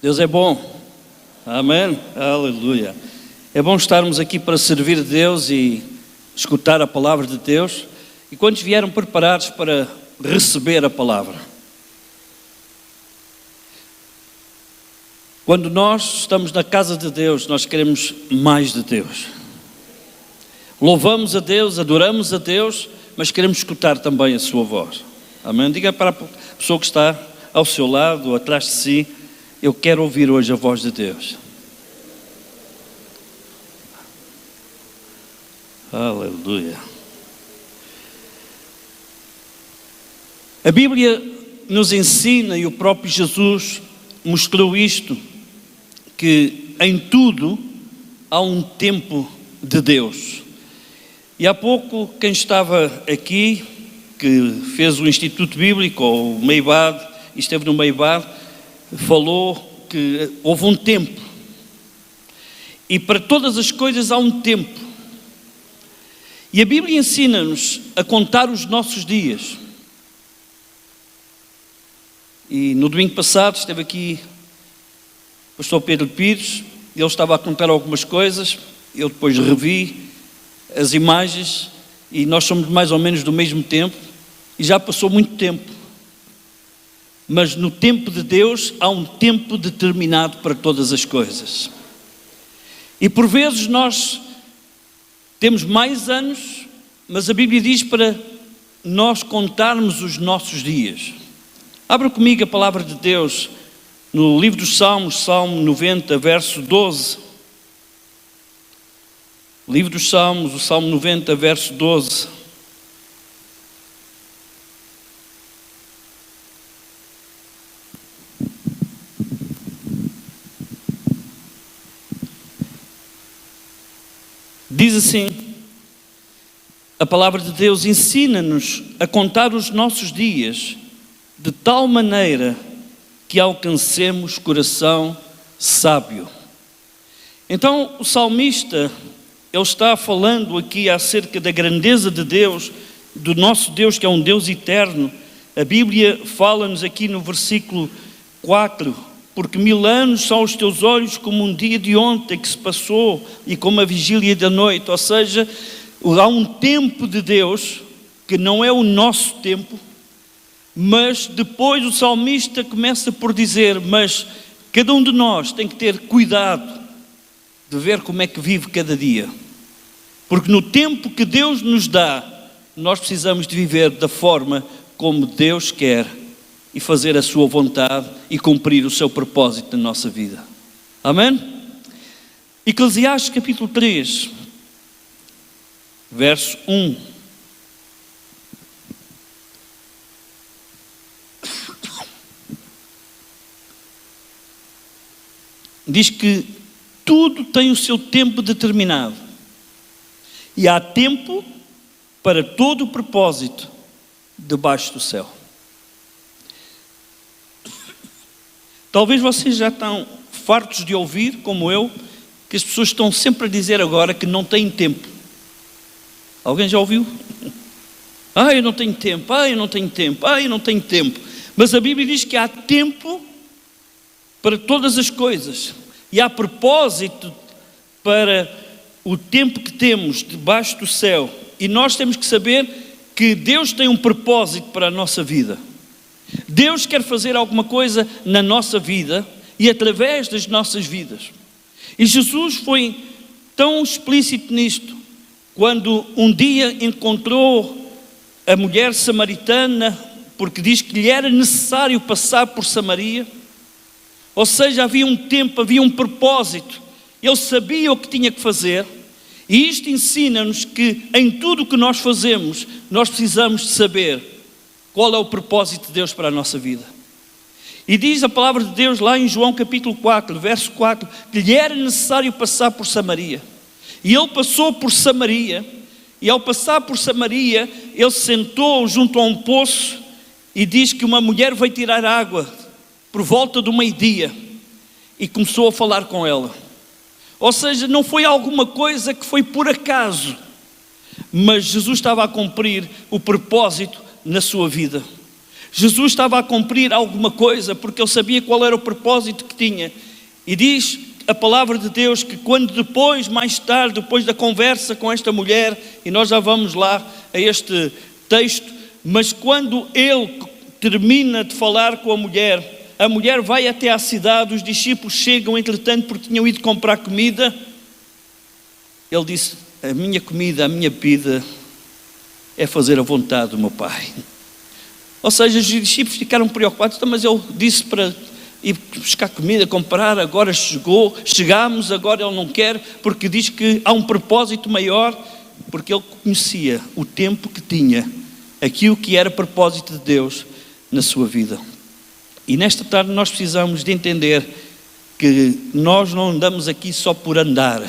Deus é bom, amém, aleluia. É bom estarmos aqui para servir a Deus e escutar a palavra de Deus. E quantos vieram preparados para receber a palavra? Quando nós estamos na casa de Deus, nós queremos mais de Deus. Louvamos a Deus, adoramos a Deus, mas queremos escutar também a sua voz. Amém? Diga para a pessoa que está ao seu lado, atrás de si: eu quero ouvir hoje a voz de Deus. Aleluia. A Bíblia nos ensina, e o próprio Jesus mostrou isto, que em tudo há um tempo de Deus. E há pouco, quem estava aqui, que fez o Instituto Bíblico, ou o Meibad, e esteve no Meibad, falou que houve um tempo. E para todas as coisas há um tempo. E a Bíblia ensina-nos a contar os nossos dias. E no domingo passado esteve aqui o pastor Pedro Pires, ele estava a contar algumas coisas, eu depois revi as imagens, e nós somos mais ou menos do mesmo tempo, e já passou muito tempo. Mas no tempo de Deus há um tempo determinado para todas as coisas. E por vezes nós temos mais anos, mas a Bíblia diz para nós contarmos os nossos dias. Abra comigo a palavra de Deus no livro dos Salmos, Salmo 90, verso 12. Livro dos Salmos, o Salmo 90, verso 12. Diz assim, a palavra de Deus ensina-nos a contar os nossos dias de tal maneira que alcancemos coração sábio. Então o salmista, ele está falando aqui acerca da grandeza de Deus, do nosso Deus que é um Deus eterno. A Bíblia fala-nos aqui no versículo 4, porque 1000 anos são os teus olhos como um dia de ontem que se passou e como a vigília da noite. Ou seja, há um tempo de Deus que não é o nosso tempo, mas depois o salmista começa por dizer, mas cada um de nós tem que ter cuidado de ver como é que vive cada dia. Porque no tempo que Deus nos dá, nós precisamos de viver da forma como Deus quer e fazer a sua vontade e cumprir o seu propósito na nossa vida. Amém? Eclesiastes capítulo 3, verso 1. Diz que tudo tem o seu tempo determinado. E há tempo para todo o propósito debaixo do céu. Talvez vocês já estão fartos de ouvir, como eu, que as pessoas estão sempre a dizer agora que não têm tempo. Alguém já ouviu? Eu não tenho tempo, eu não tenho tempo, eu não tenho tempo. Mas a Bíblia diz que há tempo para todas as coisas. E há propósito para o tempo que temos debaixo do céu. E nós temos que saber que Deus tem um propósito para a nossa vida. Deus quer fazer alguma coisa na nossa vida e através das nossas vidas. E Jesus foi tão explícito nisto, quando um dia encontrou a mulher samaritana, porque diz que lhe era necessário passar por Samaria. Ou seja, havia um tempo, havia um propósito. Ele sabia o que tinha que fazer. E isto ensina-nos que em tudo o que nós fazemos, nós precisamos de saber qual é o propósito de Deus para a nossa vida. E diz a palavra de Deus lá em João capítulo 4, verso 4, que lhe era necessário passar por Samaria. E ele passou por Samaria, e ao passar por Samaria, ele se sentou junto a um poço, e diz que uma mulher veio tirar água por volta do meio-dia, e começou a falar com ela. Ou seja, não foi alguma coisa que foi por acaso, mas Jesus estava a cumprir o propósito na sua vida. Jesus estava a cumprir alguma coisa, porque ele sabia qual era o propósito que tinha. E diz a palavra de Deus que quando depois, mais tarde, depois da conversa com esta mulher, e nós já vamos lá a este texto, mas quando ele termina de falar com a mulher vai até à cidade, os discípulos chegam, entretanto, porque tinham ido comprar comida. Ele disse: a minha comida, a minha bebida é fazer a vontade do meu Pai. Ou seja, os discípulos ficaram preocupados, mas ele disse para ir buscar comida, comprar, agora chegámos, agora ele não quer, porque diz que há um propósito maior, porque ele conhecia o tempo que tinha, aquilo que era propósito de Deus na sua vida. E nesta tarde nós precisamos de entender que nós não andamos aqui só por andar.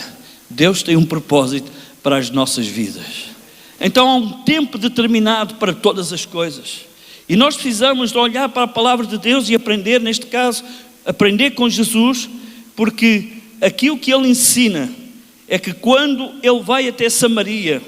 Deus tem um propósito para as nossas vidas. Então há um tempo determinado para todas as coisas. E nós precisamos de olhar para a palavra de Deus e aprender, neste caso, aprender com Jesus, porque aquilo que ele ensina é que quando ele vai até Samaria,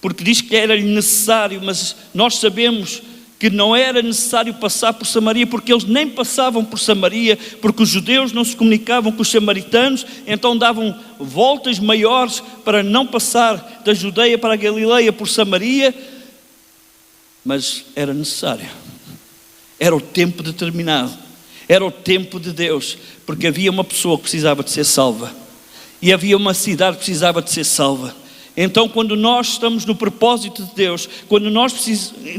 porque diz que era necessário, mas nós sabemos que não era necessário passar por Samaria, porque eles nem passavam por Samaria, porque os judeus não se comunicavam com os samaritanos, então davam voltas maiores para não passar da Judeia para a Galileia por Samaria, mas era necessário. Era o tempo determinado, era o tempo de Deus, porque havia uma pessoa que precisava de ser salva, e havia uma cidade que precisava de ser salva. Então, quando nós estamos no propósito de Deus, quando nós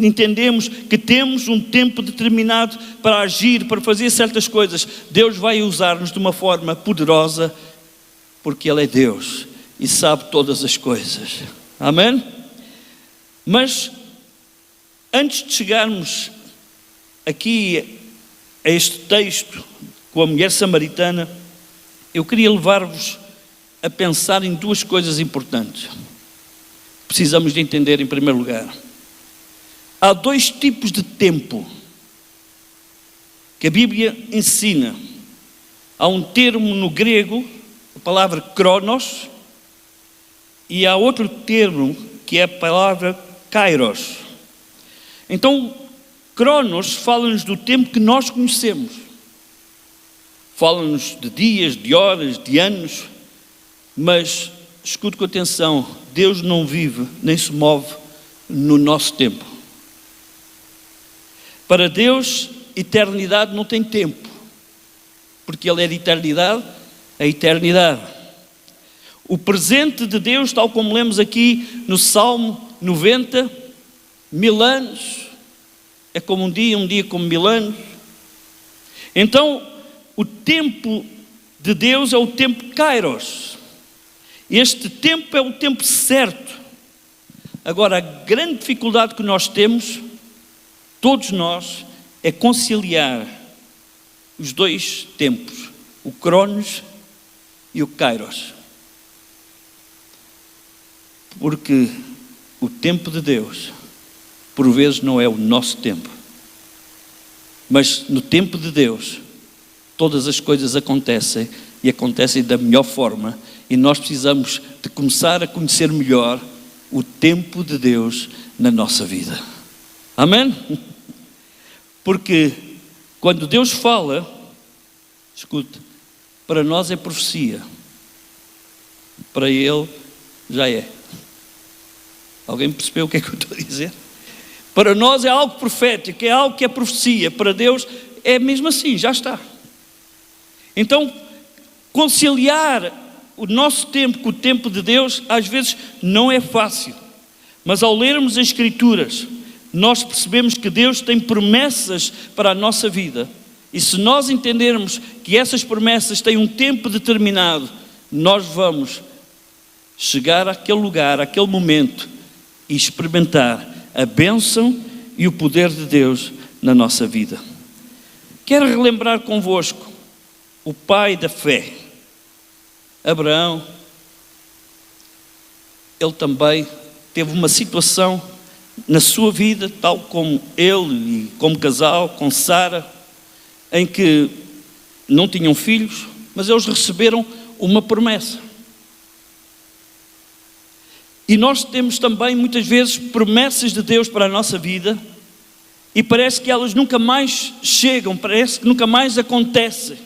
entendemos que temos um tempo determinado para agir, para fazer certas coisas, Deus vai usar-nos de uma forma poderosa, porque Ele é Deus e sabe todas as coisas. Amém? Mas, antes de chegarmos aqui a este texto com a mulher samaritana, eu queria levar-vos a pensar em duas coisas importantes. Precisamos de entender em primeiro lugar. Há dois tipos de tempo que a Bíblia ensina. Há um termo no grego, a palavra kronos, e há outro termo que é a palavra kairos. Então, kronos fala-nos do tempo que nós conhecemos. Fala-nos de dias, de horas, de anos, mas escute com atenção, Deus não vive nem se move no nosso tempo. Para Deus, eternidade não tem tempo, porque Ele é de eternidade a eternidade. O presente de Deus, tal como lemos aqui no Salmo 90, 1000 anos, é como um dia como 1000 anos. Então, o tempo de Deus é o tempo kairos. Este tempo é o tempo certo. Agora, a grande dificuldade que nós temos, todos nós, é conciliar os dois tempos, o Cronos e o Kairos. Porque o tempo de Deus, por vezes, não é o nosso tempo. Mas no tempo de Deus, todas as coisas acontecem e acontecem da melhor forma. E nós precisamos de começar a conhecer melhor o tempo de Deus na nossa vida. Amém? Porque quando Deus fala, escute, para nós é profecia. Para Ele já é. Alguém percebeu o que é que eu estou a dizer? Para nós é algo profético, é algo que é profecia. Para Deus é mesmo assim, já está. Então, conciliar o nosso tempo com o tempo de Deus, às vezes não é fácil. Mas ao lermos as Escrituras, nós percebemos que Deus tem promessas para a nossa vida. E se nós entendermos que essas promessas têm um tempo determinado, nós vamos chegar àquele lugar, àquele momento e experimentar a bênção e o poder de Deus na nossa vida. Quero relembrar convosco o pai da fé, Abraão. Ele também teve uma situação na sua vida, tal como ele e como casal, com Sara, em que não tinham filhos, mas eles receberam uma promessa. E nós temos também muitas vezes promessas de Deus para a nossa vida e parece que elas nunca mais chegam, parece que nunca mais acontecem.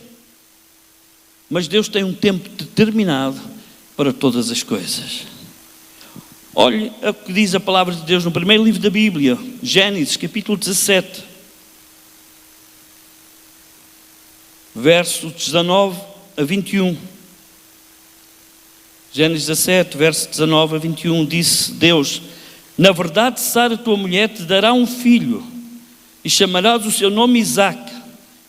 Mas Deus tem um tempo determinado para todas as coisas. Olhe o que diz a palavra de Deus no primeiro livro da Bíblia, Gênesis, capítulo 17, versos 19 a 21. Gênesis 17, verso 19 a 21, disse Deus: na verdade, Sara, tua mulher, te dará um filho, e chamarás o seu nome Isaque,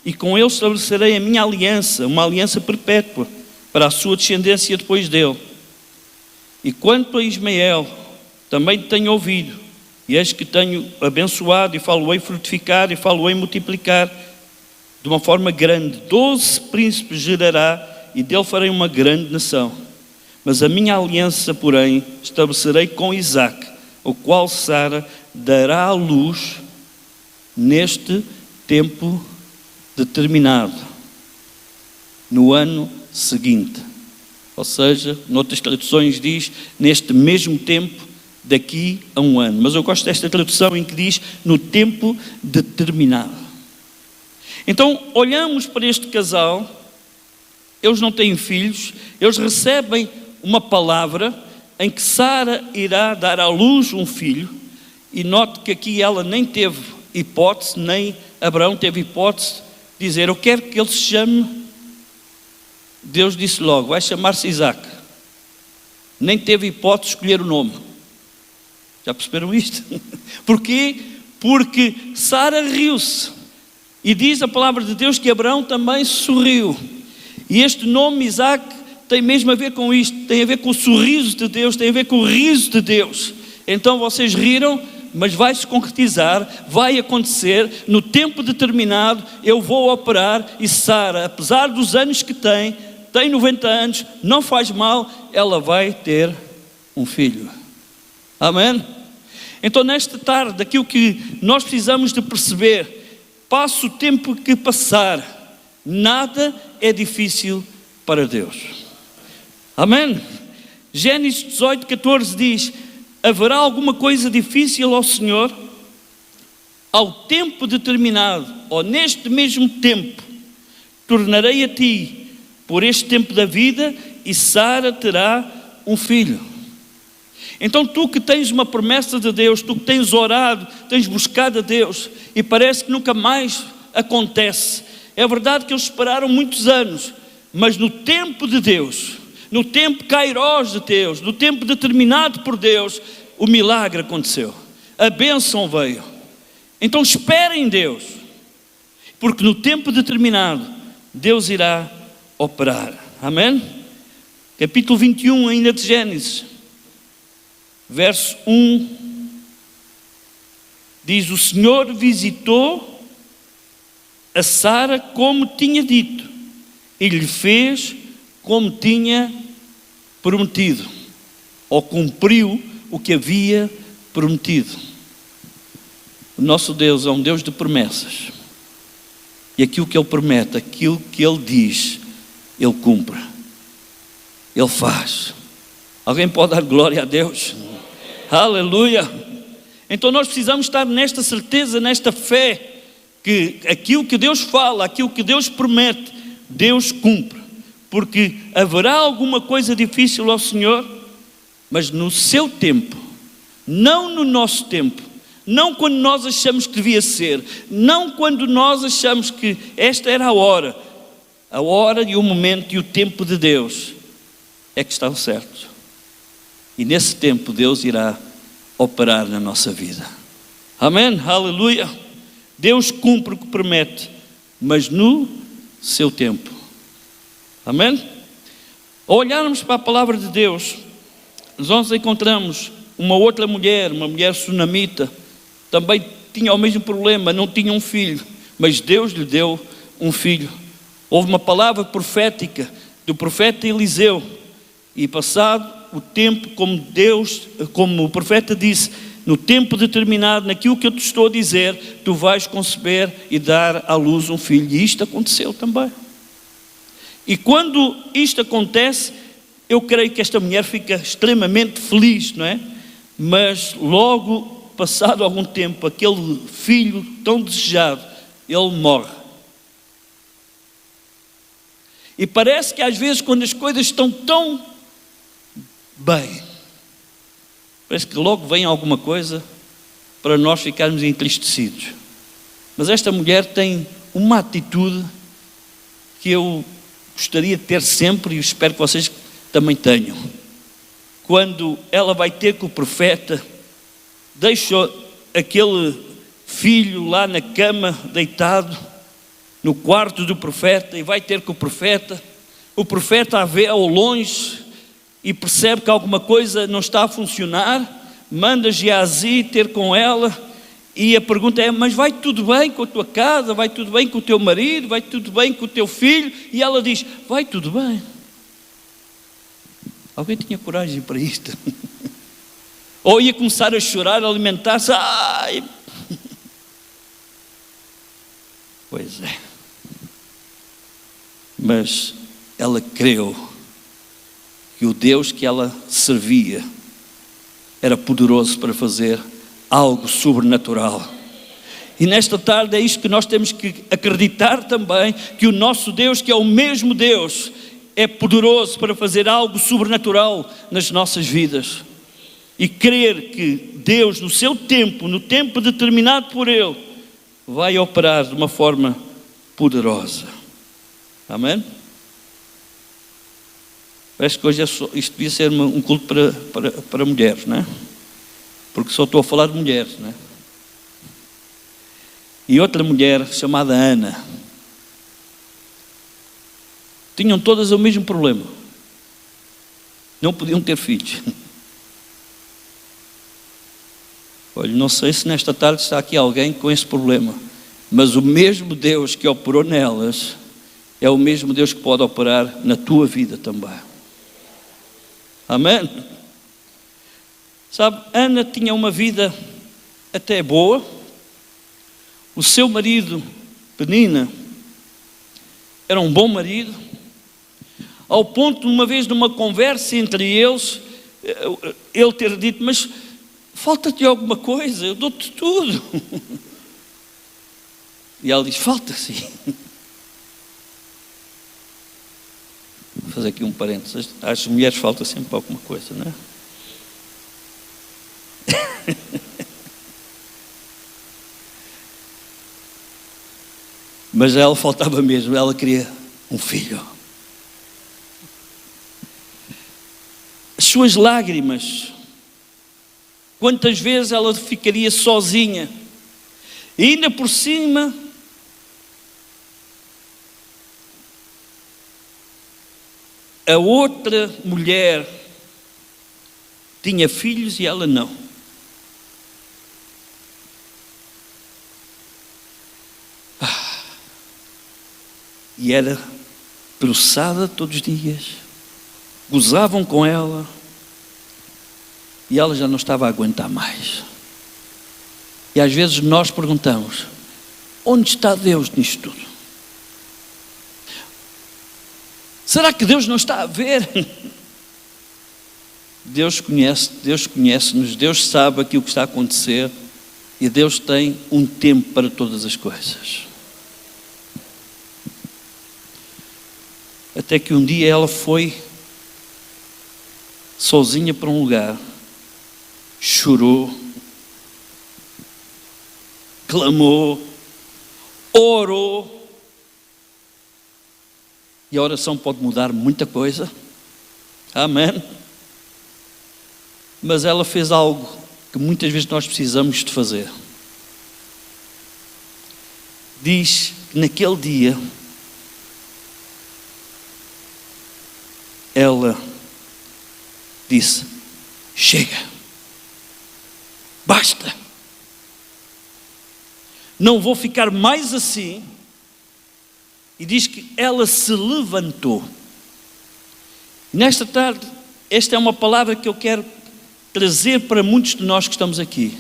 e com ele estabelecerei a minha aliança, uma aliança perpétua, para a sua descendência depois dele. E quanto a Ismael, também te tenho ouvido, e eis que tenho abençoado, e falo-ei frutificar, e falo-ei multiplicar, de uma forma grande. 12 príncipes gerará, e dele farei uma grande nação. Mas a minha aliança, porém, estabelecerei com Isaque, o qual Sara dará à luz neste tempo determinado, no ano seguinte. Ou seja, noutras traduções diz, neste mesmo tempo, daqui a um ano. Mas eu gosto desta tradução em que diz, no tempo determinado. Então, olhamos para este casal, eles não têm filhos, eles recebem uma palavra em que Sara irá dar à luz um filho, e note que aqui ela nem teve hipótese, nem Abraão teve hipótese de dizer, eu quero que ele se chame. Deus disse logo, vai chamar-se Isaque. Nem teve hipótese de escolher o nome. Já perceberam isto? Porquê? Porque Sara riu-se, e diz a palavra de Deus que Abraão também sorriu, e este nome Isaque tem mesmo a ver com isto, tem a ver com o sorriso de Deus, tem a ver com o riso de Deus. Então vocês riram, mas vai se concretizar, vai acontecer, no tempo determinado eu vou operar, e Sara, apesar dos anos que tem 90 anos, não faz mal, ela vai ter um filho. Amém? Então nesta tarde, aquilo que nós precisamos de perceber, passe o tempo que passar, nada é difícil para Deus. Amém? Gênesis 18, 14 diz, haverá alguma coisa difícil ao Senhor? Ao tempo determinado, ou neste mesmo tempo, tornarei a ti por este tempo da vida, e Sara terá um filho. Então tu que tens uma promessa de Deus, tu que tens orado, tens buscado a Deus, e parece que nunca mais acontece. É verdade que eles esperaram muitos anos, mas no tempo de Deus, no tempo kairós de Deus, no tempo determinado por Deus, o milagre aconteceu, a bênção veio. Então esperem em Deus, porque no tempo determinado Deus irá operar. Amém? Capítulo 21 ainda de Gênesis, verso 1, diz, o Senhor visitou a Sara como tinha dito, e lhe fez como tinha prometido, ou cumpriu o que havia prometido. O nosso Deus é um Deus de promessas, e aquilo que Ele promete, aquilo que Ele diz, Ele cumpre, Ele faz. Alguém pode dar glória a Deus? Aleluia! Então nós precisamos estar nesta certeza, nesta fé, que aquilo que Deus fala, aquilo que Deus promete, Deus cumpre. Porque haverá alguma coisa difícil ao Senhor, mas no seu tempo, não no nosso tempo, não quando nós achamos que devia ser, não quando nós achamos que esta era a hora e o momento e o tempo de Deus é que está certo. E nesse tempo Deus irá operar na nossa vida. Amém? Aleluia! Deus cumpre o que promete, mas no seu tempo. Amém? Ao olharmos para a palavra de Deus, nós encontramos uma outra mulher, uma mulher sunamita, também tinha o mesmo problema, não tinha um filho, mas Deus lhe deu um filho. Houve uma palavra profética do profeta Eliseu, e passado o tempo, como o profeta disse, no tempo determinado, naquilo que eu te estou a dizer, tu vais conceber e dar à luz um filho. E isto aconteceu também. E quando isto acontece, eu creio que esta mulher fica extremamente feliz, não é? Mas logo passado algum tempo, aquele filho tão desejado, ele morre. E parece que às vezes quando as coisas estão tão bem, parece que logo vem alguma coisa para nós ficarmos entristecidos. Mas esta mulher tem uma atitude que eu gostaria de ter sempre, e espero que vocês também tenham. Quando ela vai ter com o profeta, deixa aquele filho lá na cama, deitado, no quarto do profeta, e vai ter com o profeta a vê ao longe, e percebe que alguma coisa não está a funcionar, manda Geazi ter com ela, e a pergunta é: mas vai tudo bem com a tua casa? Vai tudo bem com o teu marido? Vai tudo bem com o teu filho? E ela diz: vai tudo bem. Alguém tinha coragem para isto? Ou ia começar a chorar, a alimentar-se? Ai! Pois é. Mas ela creu que o Deus que ela servia era poderoso para fazer algo sobrenatural. E nesta tarde é isto que nós temos que acreditar também, que o nosso Deus, que é o mesmo Deus, é poderoso para fazer algo sobrenatural nas nossas vidas. E crer que Deus, no seu tempo, no tempo determinado por Ele, vai operar de uma forma poderosa. Amém? Parece que hoje isto devia ser um culto para mulheres, não é? Porque só estou a falar de mulheres, não é? E outra mulher chamada Ana, tinham todas o mesmo problema, não podiam ter filhos. Olha, não sei se nesta tarde está aqui alguém com esse problema, mas o mesmo Deus que operou nelas é o mesmo Deus que pode operar na tua vida também. Amém? Sabe, Ana tinha uma vida até boa. O seu marido, Penina, era um bom marido, ao ponto de uma vez numa conversa entre eles, ele ter dito: mas falta-te alguma coisa? Eu dou-te tudo. E ela diz: falta sim. Vou fazer aqui um parênteses. Às mulheres falta sempre alguma coisa, não é? Mas a ela faltava mesmo, ela queria um filho. As suas lágrimas, quantas vezes ela ficaria sozinha, e ainda por cima, a outra mulher tinha filhos e ela não. E era processada todos os dias, gozavam com ela, e ela já não estava a aguentar mais. E às vezes nós perguntamos: onde está Deus nisto tudo? Será que Deus não está a ver? Deus conhece-nos, Deus sabe aquilo que está a acontecer, e Deus tem um tempo para todas as coisas. Até que um dia ela foi sozinha para um lugar, chorou, clamou, orou. E a oração pode mudar muita coisa. Amém? Mas ela fez algo que muitas vezes nós precisamos de fazer. Diz que naquele dia ela disse: chega, basta, não vou ficar mais assim. E diz que ela se levantou. Nesta tarde, esta é uma palavra que eu quero trazer para muitos de nós que estamos aqui.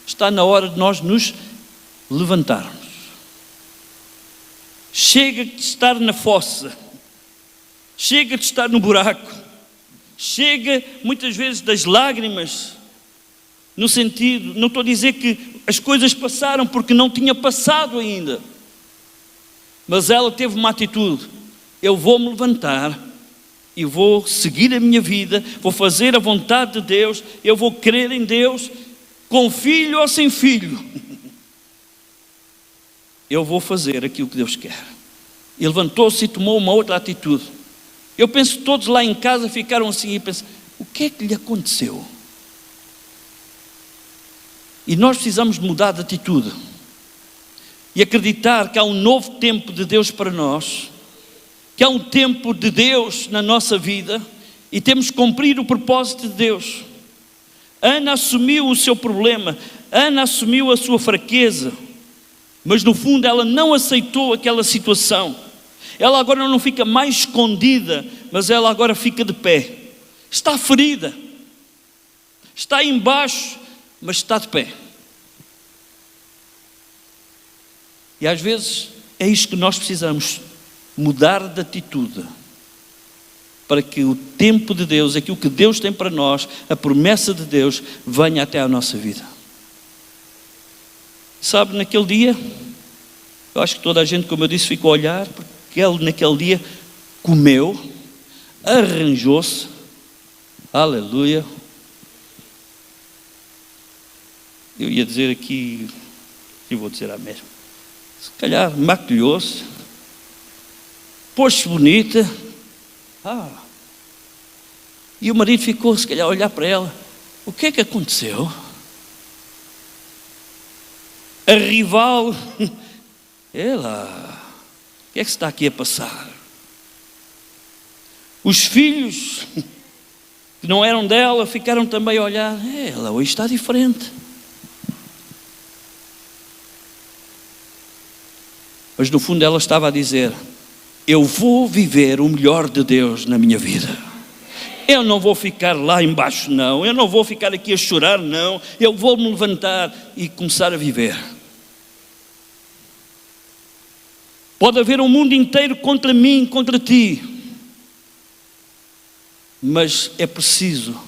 Está na hora de nós nos levantarmos. Chega de estar na fossa, chega de estar no buraco, chega muitas vezes das lágrimas, no sentido, não estou a dizer que as coisas passaram porque não tinha passado ainda, mas ela teve uma atitude: eu vou me levantar e vou seguir a minha vida, vou fazer a vontade de Deus, eu vou crer em Deus, com filho ou sem filho, eu vou fazer aquilo que Deus quer. E levantou-se e tomou uma outra atitude. Eu penso que todos lá em casa ficaram assim e pensam: o que é que lhe aconteceu? E nós precisamos de mudar de atitude e acreditar que há um novo tempo de Deus para nós, que há um tempo de Deus na nossa vida e temos que cumprir o propósito de Deus. Ana assumiu o seu problema, Ana assumiu a sua fraqueza, mas no fundo ela não aceitou aquela situação. Ela agora não fica mais escondida, mas ela agora fica de pé. Está ferida, está embaixo, mas está de pé. E às vezes é isto que nós precisamos, mudar de atitude, para que o tempo de Deus, aquilo que Deus tem para nós, a promessa de Deus, venha até à nossa vida. Sabe, naquele dia, eu acho que toda a gente, como eu disse, ficou a olhar, porque ele naquele dia comeu, arranjou-se, aleluia. Eu ia dizer aqui, e vou dizer a mesma, se calhar maquilhou-se, pôs-se bonita, e o marido ficou se calhar a olhar para ela: o que é que aconteceu? A rival, ela, o que é que está aqui a passar? Os filhos que não eram dela ficaram também a olhar: ela hoje está diferente. Mas no fundo ela estava a dizer: eu vou viver o melhor de Deus na minha vida. Eu não vou ficar lá embaixo, não. Eu não vou ficar aqui a chorar, não. Eu vou me levantar e começar a viver. Pode haver um mundo inteiro contra mim, contra ti, mas é preciso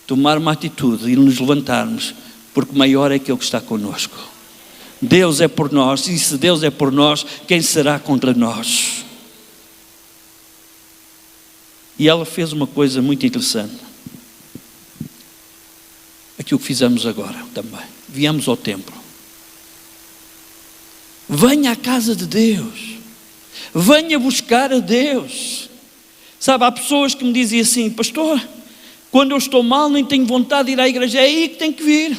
tomar uma atitude e nos levantarmos, porque maior é aquele que está connosco. Deus é por nós, e se Deus é por nós, quem será contra nós? E ela fez uma coisa muito interessante, aquilo que fizemos agora também. Viemos ao templo. Venha à casa de Deus, venha buscar a Deus. Sabe, há pessoas que me dizem assim: pastor, quando eu estou mal nem tenho vontade de ir à igreja. É aí que tem que vir.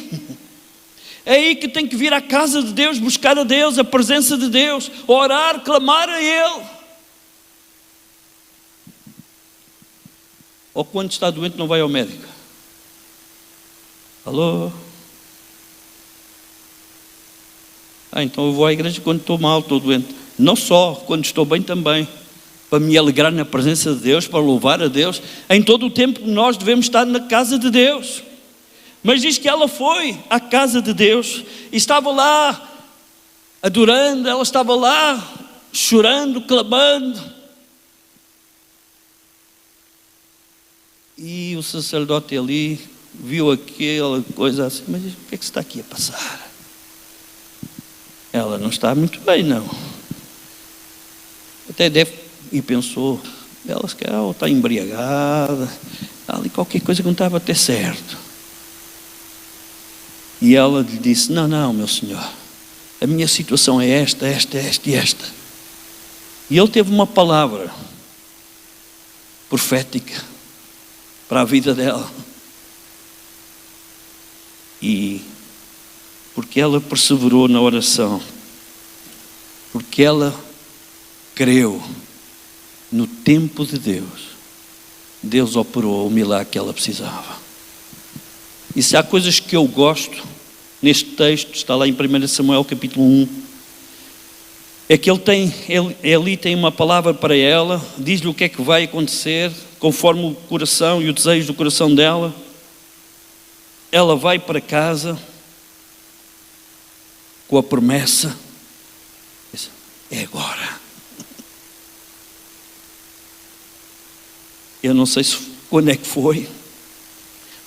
É aí que tem que vir à casa de Deus, buscar a Deus, a presença de Deus, orar, clamar a Ele. Ou quando está doente não vai ao médico. Alô? Então eu vou à igreja quando estou mal, estou doente. Não só, quando estou bem também. Para me alegrar na presença de Deus, para louvar a Deus. Em todo o tempo nós devemos estar na casa de Deus. Mas diz que ela foi à casa de Deus e estava lá adorando, ela estava lá chorando, clamando. E o sacerdote ali viu aquela coisa assim: mas o que é que está aqui a passar? Ela não está muito bem, não. Até deve, e pensou, ela se calhar está embriagada, está ali qualquer coisa que não estava até certo. E ela lhe disse: não, meu senhor, a minha situação é esta e esta. E ele teve uma palavra profética para a vida dela. E porque ela perseverou na oração, porque ela creu no tempo de Deus, Deus operou o milagre que ela precisava. E se há coisas que eu gosto neste texto, está lá em 1 Samuel capítulo 1, é que ele ali tem uma palavra para ela, diz-lhe o que é que vai acontecer, conforme o coração e o desejo do coração dela. Ela vai para casa com a promessa: é agora. Eu não sei quando é que foi,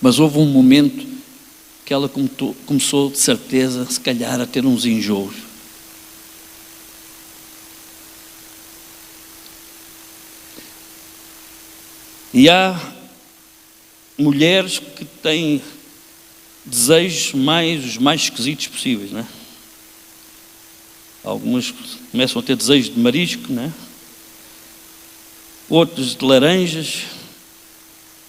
mas houve um momento que ela começou, de certeza, se calhar, a ter uns enjoos. E há mulheres que têm desejos os mais esquisitos possíveis, não é? Algumas começam a ter desejos de marisco, não é? Outros de laranjas,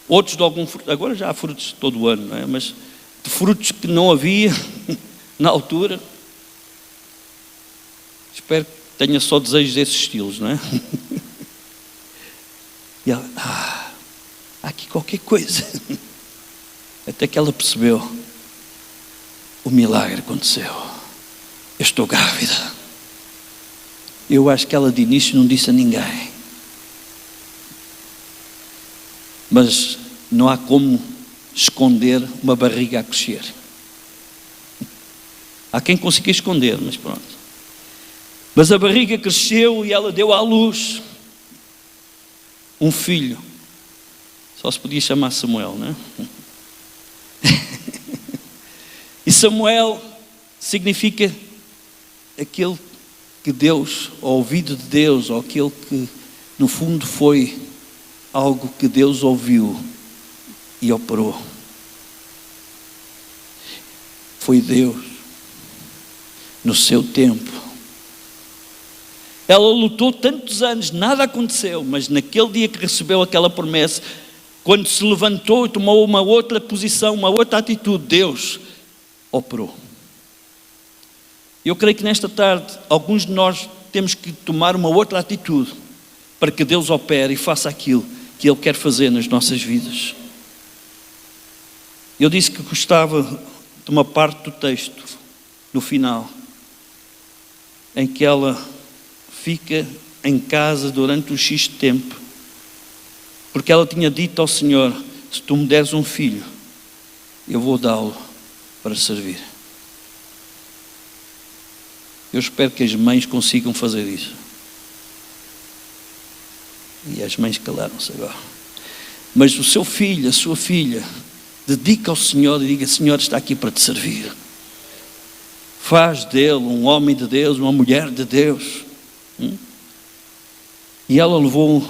outros de algum fruto. Agora já há frutos todo o ano, não é? Mas de frutos que não havia na altura. Espero que tenha só desejos desses estilos, não é? E ela, há aqui qualquer coisa. Até que ela percebeu, o milagre aconteceu. Eu estou grávida. Eu acho que ela de início não disse a ninguém. Mas não há como esconder uma barriga a crescer. Há quem consiga esconder, mas pronto. Mas a barriga cresceu e ela deu à luz um filho. Só se podia chamar Samuel, não é? E Samuel significa aquele que Deus, ou ouvido de Deus, ou aquele que no fundo foi algo que Deus ouviu e operou. Foi Deus, no seu tempo. Ela lutou tantos anos, nada aconteceu, mas naquele dia que recebeu aquela promessa, quando se levantou e tomou uma outra posição, uma outra atitude, Deus operou. Eu creio que nesta tarde, alguns de nós temos que tomar uma outra atitude para que Deus opere e faça aquilo que Ele quer fazer nas nossas vidas. Eu disse que gostava de uma parte do texto, no final, em que ela fica em casa durante um X tempo, porque ela tinha dito ao Senhor, se tu me deres um filho, eu vou dá-lo para servir. Eu espero que as mães consigam fazer isso. E as mães calaram-se agora. Mas o seu filho, a sua filha, dedica ao Senhor e diga, Senhor está aqui para te servir. Faz dele um homem de Deus, uma mulher de Deus. E ela levou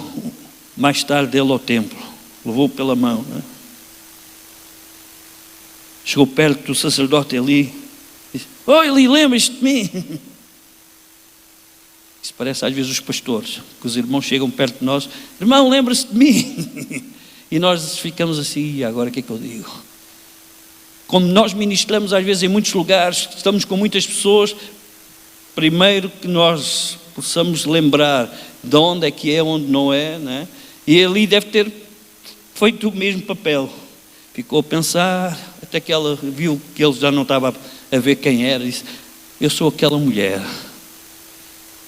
mais tarde ele ao templo. Levou pela mão, né? Chegou perto do sacerdote Eli. Disse, oi Eli, lembras-te de mim? Isso parece às vezes os pastores, que os irmãos chegam perto de nós, irmão, lembra-se de mim? E nós ficamos assim, e agora o que é que eu digo? Como nós ministramos às vezes em muitos lugares, estamos com muitas pessoas, primeiro que nós possamos lembrar de onde é que é, onde não é, né? E Eli deve ter feito o mesmo papel. Ficou a pensar, até que ela viu que ele já não estava a ver quem era, e disse, eu sou aquela mulher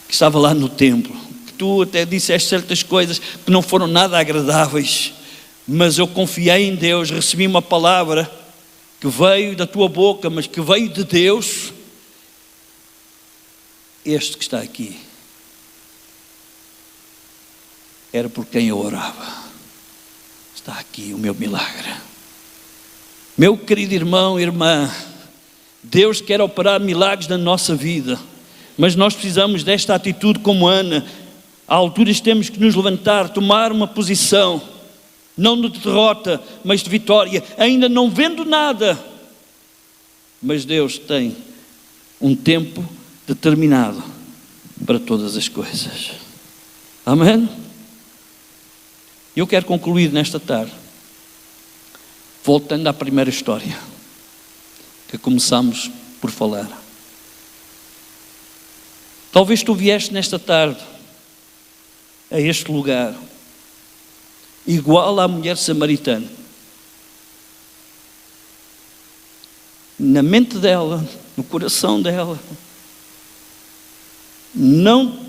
que estava lá no templo, que tu até disseste certas coisas que não foram nada agradáveis, mas eu confiei em Deus, recebi uma palavra que veio da tua boca, mas que veio de Deus. Este que está aqui era por quem eu orava. Está aqui o meu milagre. Meu querido irmão e irmã, Deus quer operar milagres na nossa vida, mas nós precisamos desta atitude como Ana. Há alturas temos que nos levantar, tomar uma posição, não de derrota, mas de vitória, ainda não vendo nada, mas Deus tem um tempo determinado para todas as coisas. Amém? Eu quero concluir nesta tarde, voltando à primeira história, que começamos por falar. Talvez tu vieste nesta tarde a este lugar, igual à mulher samaritana. Na mente dela, no coração dela, não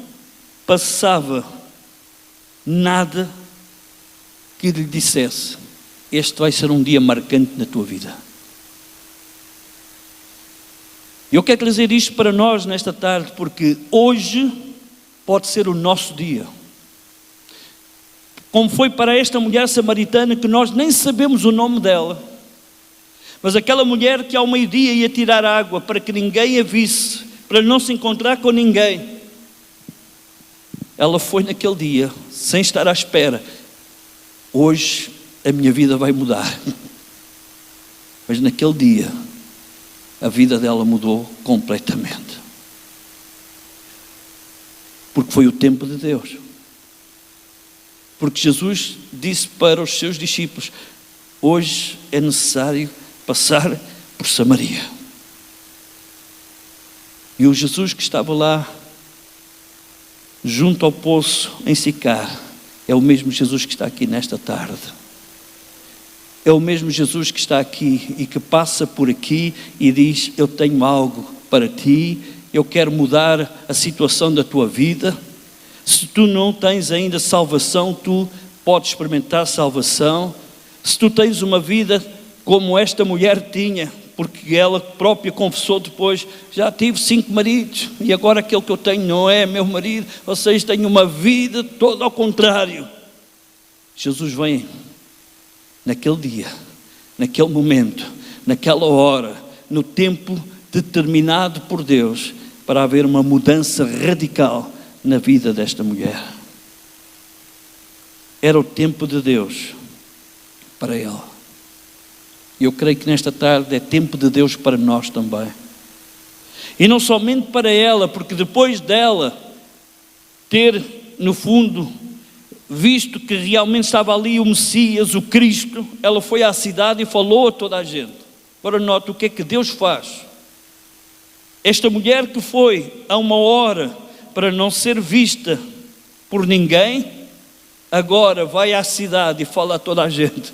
passava nada que lhe dissesse, este vai ser um dia marcante na tua vida. Eu quero trazer isto para nós nesta tarde, porque hoje pode ser o nosso dia. Como foi para esta mulher samaritana, que nós nem sabemos o nome dela, Mas aquela mulher que ao meio-dia ia tirar água para que ninguém a visse, para não se encontrar com ninguém, ela foi naquele dia, sem estar à espera. Hoje a minha vida vai mudar. Mas naquele dia, a vida dela mudou completamente. Porque foi o tempo de Deus. Porque Jesus disse para os seus discípulos: hoje é necessário passar por Samaria. E o Jesus que estava lá, junto ao poço, em Sicar, é o mesmo Jesus que está aqui nesta tarde. É o mesmo Jesus que está aqui e que passa por aqui e diz: eu tenho algo para ti, eu quero mudar a situação da tua vida. Se tu não tens ainda salvação, tu podes experimentar salvação. Se tu tens uma vida como esta mulher tinha, porque ela própria confessou depois: já tive 5 maridos e agora aquele que eu tenho não é meu marido, ou seja, tenho uma vida toda ao contrário. Jesus vem naquele dia, naquele momento, naquela hora, no tempo determinado por Deus, para haver uma mudança radical na vida desta mulher. Era o tempo de Deus para ela. E eu creio que nesta tarde é tempo de Deus para nós também. E não somente para ela, porque depois dela ter, no fundo, visto que realmente estava ali o Messias, o Cristo, ela foi à cidade e falou a toda a gente. Agora note o que é que Deus faz. Esta mulher que foi a uma hora para não ser vista por ninguém, agora vai à cidade e fala a toda a gente.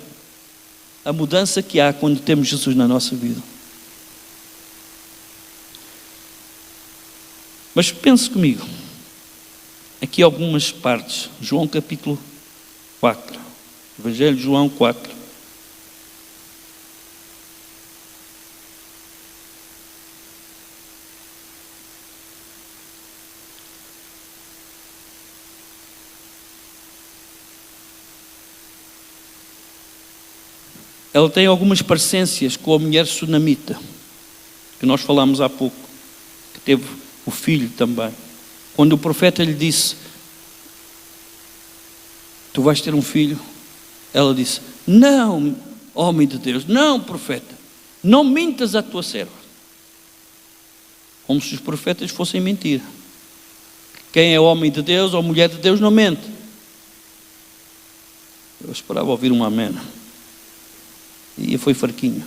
A mudança que há quando temos Jesus na nossa vida. Mas pense comigo, aqui algumas partes. João capítulo 4, Evangelho de João 4. Ela tem algumas parecências com a mulher sunamita, que nós falámos há pouco, que teve o filho também. Quando o profeta lhe disse: tu vais ter um filho, ela disse: não, homem de Deus, não, profeta, não mintas à tua serva. Como se os profetas fossem mentir. Quem é homem de Deus ou mulher de Deus não mente. Eu esperava ouvir um amém. E foi fraquinho.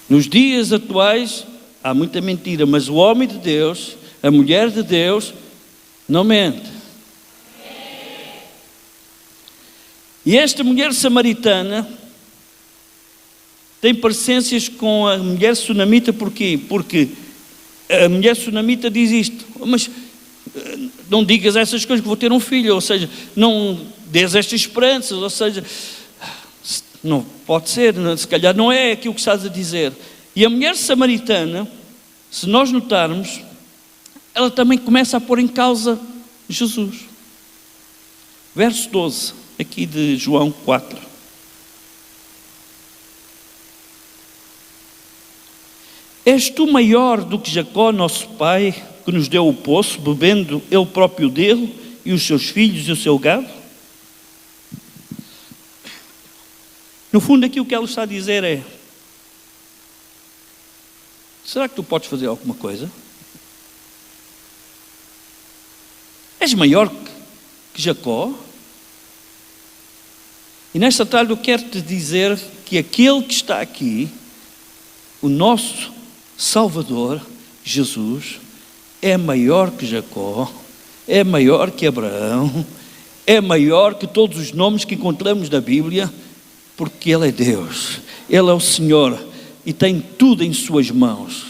Nos dias atuais há muita mentira, mas o homem de Deus, a mulher de Deus, não mente. E esta mulher samaritana tem parecências com a mulher sunamita. Porquê? Porque a mulher sunamita diz isto: mas não digas essas coisas que vou ter um filho, ou seja, não dês estas esperanças, ou seja, não pode ser, se calhar não é aquilo que estás a dizer. E a mulher samaritana, se nós notarmos, ela também começa a pôr em causa Jesus. Verso 12, aqui de João 4. És tu maior do que Jacó, nosso pai, que nos deu o poço, bebendo ele próprio dele, e os seus filhos e o seu gado? No fundo, aqui o que ela está a dizer é: será que tu podes fazer alguma coisa? És maior que Jacó? E nesta tarde eu quero te dizer que aquele que está aqui, o nosso Salvador, Jesus, é maior que Jacó, é maior que Abraão, é maior que todos os nomes que encontramos na Bíblia, porque Ele é Deus, Ele é o Senhor e tem tudo em suas mãos.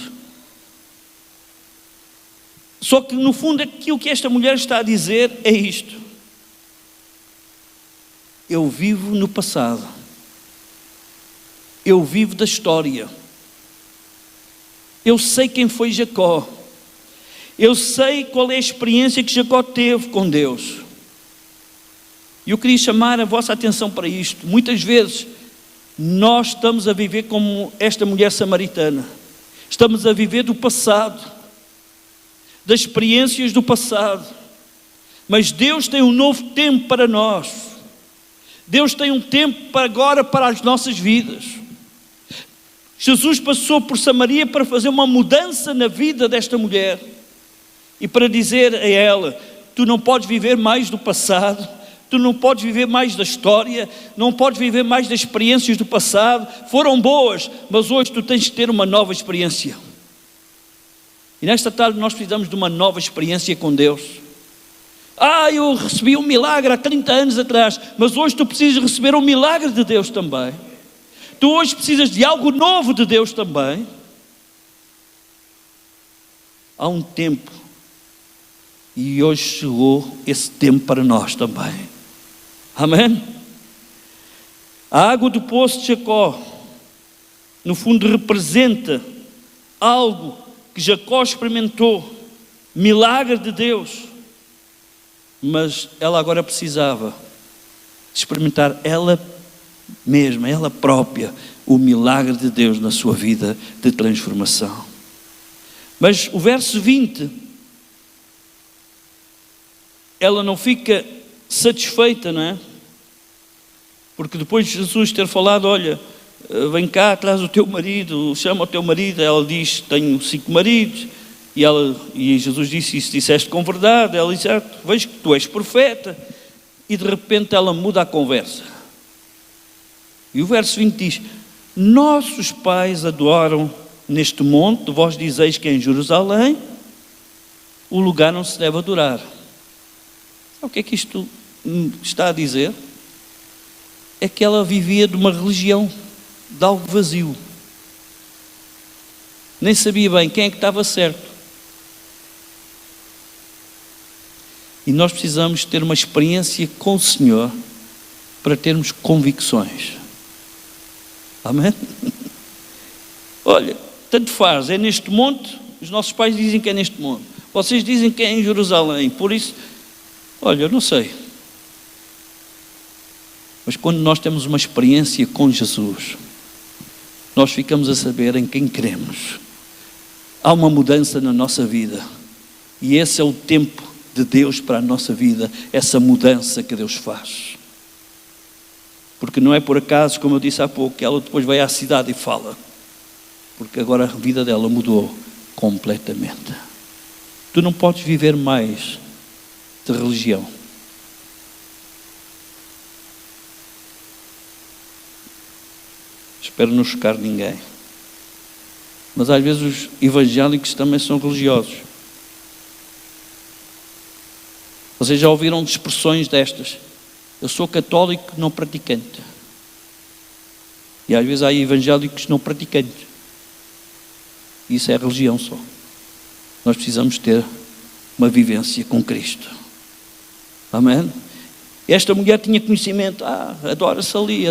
Só que no fundo aquilo que esta mulher está a dizer é isto: eu vivo no passado, eu vivo da história, eu sei quem foi Jacó, eu sei qual é a experiência que Jacó teve com Deus. E eu queria chamar a vossa atenção para isto. Muitas vezes nós estamos a viver como esta mulher samaritana. Estamos a viver do passado, das experiências do passado. Mas Deus tem um novo tempo para nós. Deus tem um tempo para agora para as nossas vidas. Jesus passou por Samaria para fazer uma mudança na vida desta mulher e para dizer a ela: tu não podes viver mais do passado, tu não podes viver mais da história, não podes viver mais das experiências do passado. Foram boas, mas hoje tu tens de ter uma nova experiência. E nesta tarde nós precisamos de uma nova experiência com Deus. Eu recebi um milagre há 30 anos atrás, mas hoje tu precisas receber um milagre de Deus também. Tu hoje precisas de algo novo de Deus também. Há um tempo, e hoje chegou esse tempo para nós também. Amém? A água do poço de Jacó, no fundo, representa algo que Jacó experimentou, milagre de Deus, mas ela agora precisava experimentar ela mesma, ela própria, o milagre de Deus na sua vida de transformação. Mas o verso 20, ela não fica satisfeita, não é? Porque depois de Jesus ter falado: olha, vem cá, traz o teu marido, chama o teu marido, ela diz: tenho 5 maridos. E Jesus disse: isso disseste com verdade. Ela disse: vejo que tu és profeta. E de repente ela muda a conversa. E o verso 20 diz: nossos pais adoram neste monte, vós dizeis que é em Jerusalém o lugar não se deve adorar. Sabe o que é que isto está a dizer? É que ela vivia de uma religião, de algo vazio. Nem sabia bem quem é que estava certo. E nós precisamos ter uma experiência com o Senhor para termos convicções. Amém? Olha, tanto faz, é neste monte, os nossos pais dizem que é neste monte. Vocês dizem que é em Jerusalém, por isso, olha, eu não sei. Mas quando nós temos uma experiência com Jesus, nós ficamos a saber em quem queremos. Há uma mudança na nossa vida. E esse é o tempo de Deus para a nossa vida, essa mudança que Deus faz. Porque não é por acaso, como eu disse há pouco, que ela depois vai à cidade e fala. Porque agora a vida dela mudou completamente. Tu não podes viver mais de religião. Espero não chocar ninguém. Mas às vezes os evangélicos também são religiosos. Vocês já ouviram expressões destas? Eu sou católico não praticante. E às vezes há evangélicos não praticantes. Isso é religião só. Nós precisamos ter uma vivência com Cristo. Amém? Esta mulher tinha conhecimento. Adora-se ali.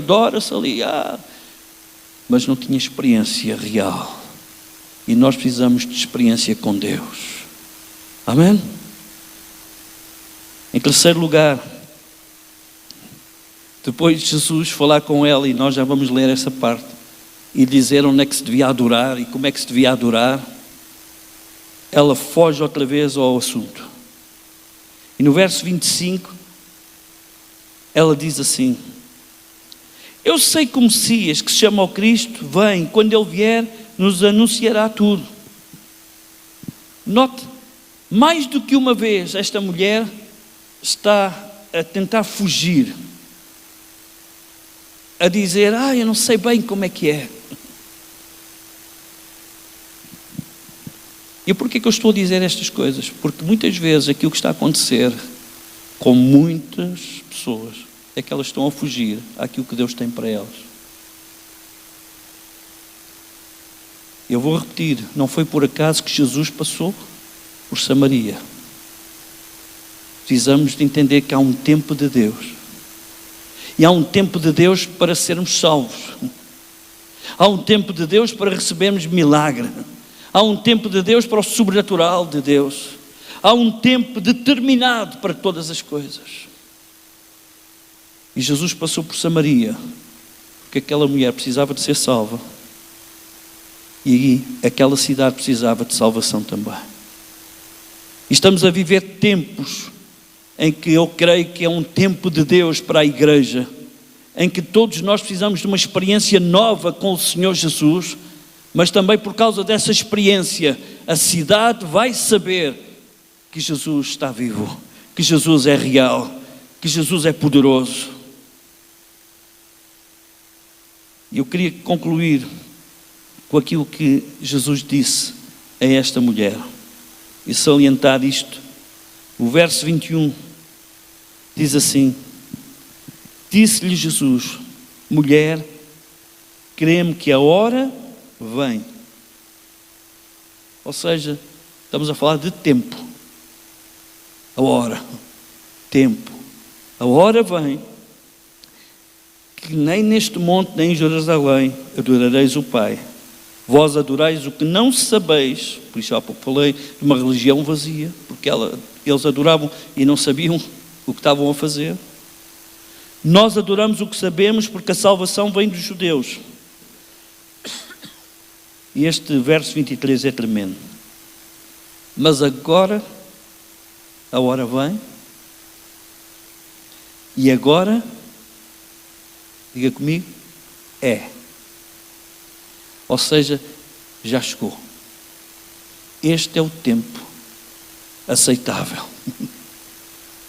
Mas não tinha experiência real. E nós precisamos de experiência com Deus. Amém? Em terceiro lugar, depois de Jesus falar com ela, e nós já vamos ler essa parte, e dizer onde é que se devia adorar e como é que se devia adorar, ela foge outra vez ao assunto. E no verso 25, ela diz assim: eu sei que o Messias, que se chama o Cristo, vem, quando Ele vier, nos anunciará tudo. Note, mais do que uma vez, esta mulher está a tentar fugir, a dizer: eu não sei bem como é que é. E por que eu estou a dizer estas coisas? Porque muitas vezes aquilo que está a acontecer com muitas pessoas é que elas estão a fugir àquilo que Deus tem para elas. Eu vou repetir, não foi por acaso que Jesus passou por Samaria. Precisamos de entender que há um tempo de Deus. E há um tempo de Deus para sermos salvos. Há um tempo de Deus para recebermos milagre. Há um tempo de Deus para o sobrenatural de Deus. Há um tempo determinado para todas as coisas. E Jesus passou por Samaria, porque aquela mulher precisava de ser salva. E aquela cidade precisava de salvação também. E estamos a viver tempos em que eu creio que é um tempo de Deus para a igreja, em que todos nós precisamos de uma experiência nova com o Senhor Jesus, mas também por causa dessa experiência, a cidade vai saber que Jesus está vivo, que Jesus é real, que Jesus é poderoso. E eu queria concluir com aquilo que Jesus disse a esta mulher e salientar isto. O verso 21 diz assim: disse-lhe Jesus: mulher, crê-me que a hora vem. Ou seja, estamos a falar de tempo. A hora, tempo. A hora vem que nem neste monte, nem em Jerusalém adorareis o Pai. Vós adorais o que não sabeis. Por isso há pouco falei de uma religião vazia, porque eles adoravam e não sabiam o que estavam a fazer. Nós adoramos o que sabemos, porque a salvação vem dos judeus. E este verso 23 é tremendo. Mas agora a hora vem, e agora, diga comigo, é. Ou seja, já chegou. Este é o tempo aceitável.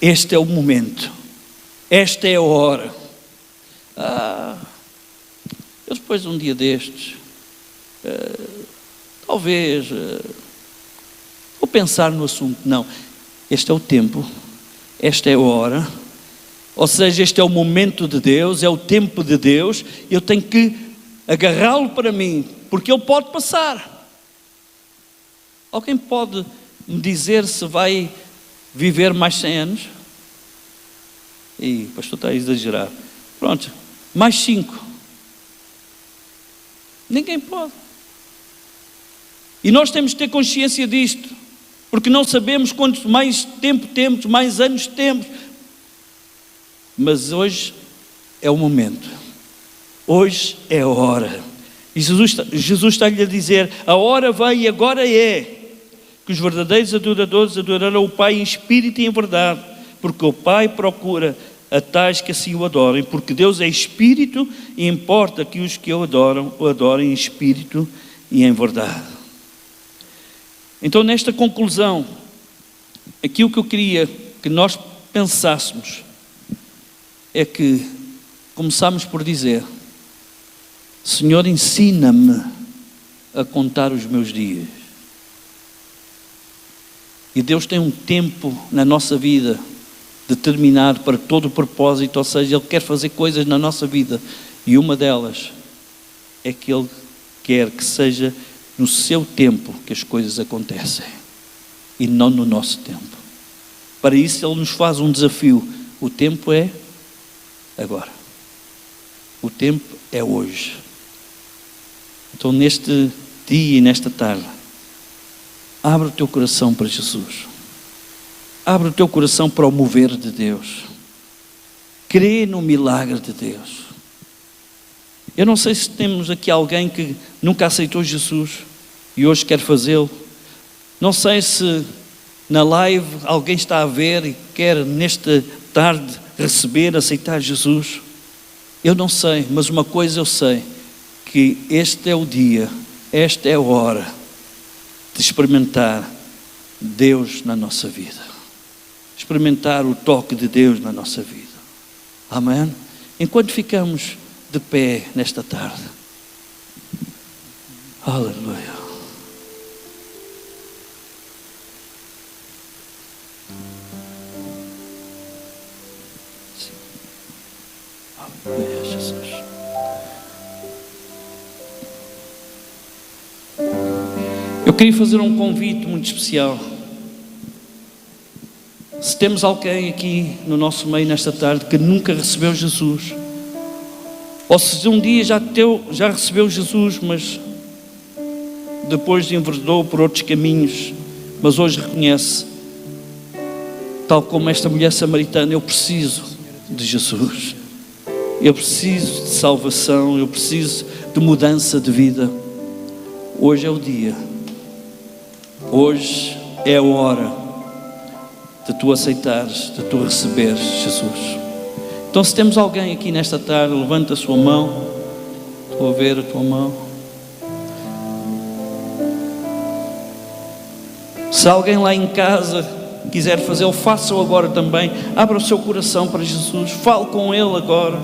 Este é o momento. Esta é a hora. Eu depois de um dia destes, talvez, vou pensar no assunto. Não, este é o tempo, esta é a hora. Ou seja, este é o momento de Deus, é o tempo de Deus. Eu tenho que agarrá-lo para mim, porque ele pode passar. Alguém pode me dizer se vai viver mais 100 anos? E o pastor está a exagerar. Pronto, mais 5. Ninguém pode. E nós temos que ter consciência disto, porque não sabemos quanto mais tempo temos, mais anos temos. Mas hoje é o momento. Hoje é a hora. E Jesus está-lhe a dizer: a hora vem e agora é que os verdadeiros adoradores adorarão o Pai em espírito e em verdade, porque o Pai procura a tais que assim o adorem, porque Deus é espírito e importa que os que o adorem em espírito e em verdade. Então, nesta conclusão, aquilo que eu queria que nós pensássemos é que começámos por dizer: Senhor, ensina-me a contar os meus dias. E Deus tem um tempo na nossa vida determinado para todo o propósito, ou seja, Ele quer fazer coisas na nossa vida, e uma delas é que Ele quer que seja no seu tempo que as coisas acontecem, e não no nosso tempo. Para isso Ele nos faz um desafio. O tempo é agora. O tempo é hoje. Então, neste dia e nesta tarde, abre o teu coração para Jesus. Abre o teu coração para o mover de Deus. Crê no milagre de Deus. Eu não sei se temos aqui alguém que nunca aceitou Jesus e hoje quer fazê-lo. Não sei se na live alguém está a ver e quer nesta tarde receber, aceitar Jesus. Eu não sei, mas uma coisa eu sei, que este é o dia, esta é a hora de experimentar Deus na nossa vida. Experimentar o toque de Deus na nossa vida. Amém? Enquanto ficamos de pé nesta tarde. Aleluia. Aleluia, Jesus. Eu queria fazer um convite muito especial. Se temos alguém aqui no nosso meio nesta tarde que nunca recebeu Jesus, ou se um dia já recebeu Jesus, mas depois enveredou por outros caminhos, mas hoje reconhece, tal como esta mulher samaritana: eu preciso de Jesus. Eu preciso de salvação, eu preciso de mudança de vida. Hoje é o dia. Hoje é a hora de tu aceitares, de tu receberes Jesus. Então, se temos alguém aqui nesta tarde, levanta a sua mão. Estou a ver a tua mão. Se alguém lá em casa quiser fazer, faça-o agora também. Abra o seu coração para Jesus. Fale com Ele agora.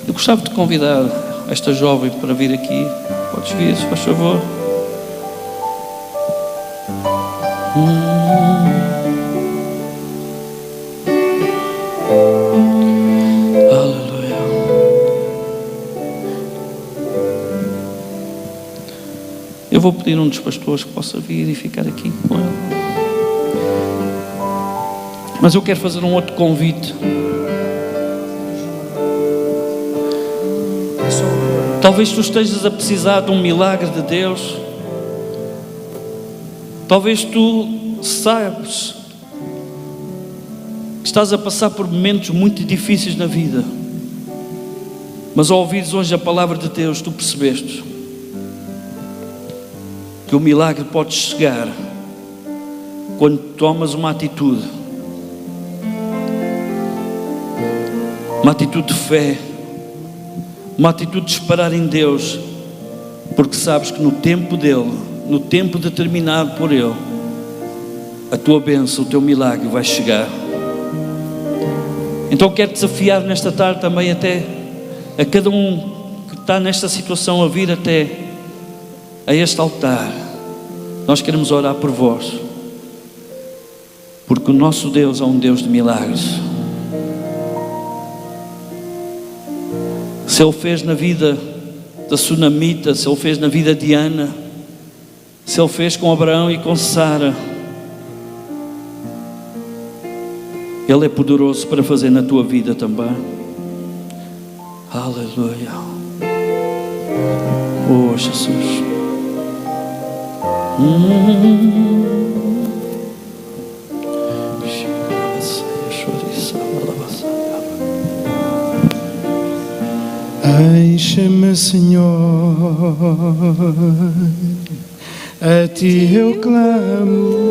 Eu gostava de convidar esta jovem para vir aqui. Podes vir, se faz favor. Aleluia. Eu vou pedir a um dos pastores que possa vir e ficar aqui com ela. Mas eu quero fazer um outro convite. Talvez tu estejas a precisar de um milagre de Deus. Talvez tu saibas que estás a passar por momentos muito difíceis na vida, mas ao ouvires hoje a palavra de Deus, tu percebeste que o milagre pode chegar quando tomas uma atitude de fé, uma atitude de esperar em Deus, porque sabes que no tempo dele, no tempo determinado por Ele, a tua bênção, o teu milagre vai chegar. Então quero desafiar nesta tarde também até a cada um que está nesta situação a vir até a este altar. Nós queremos orar por vós, porque o nosso Deus é um Deus de milagres. Se Ele fez na vida da Sunamita, se Ele fez na vida de Ana, se Ele fez com Abraão e com Sara, Ele é poderoso para fazer na tua vida também. Aleluia. Oh Jesus. Enche-me, Senhor, a Ti eu clamo.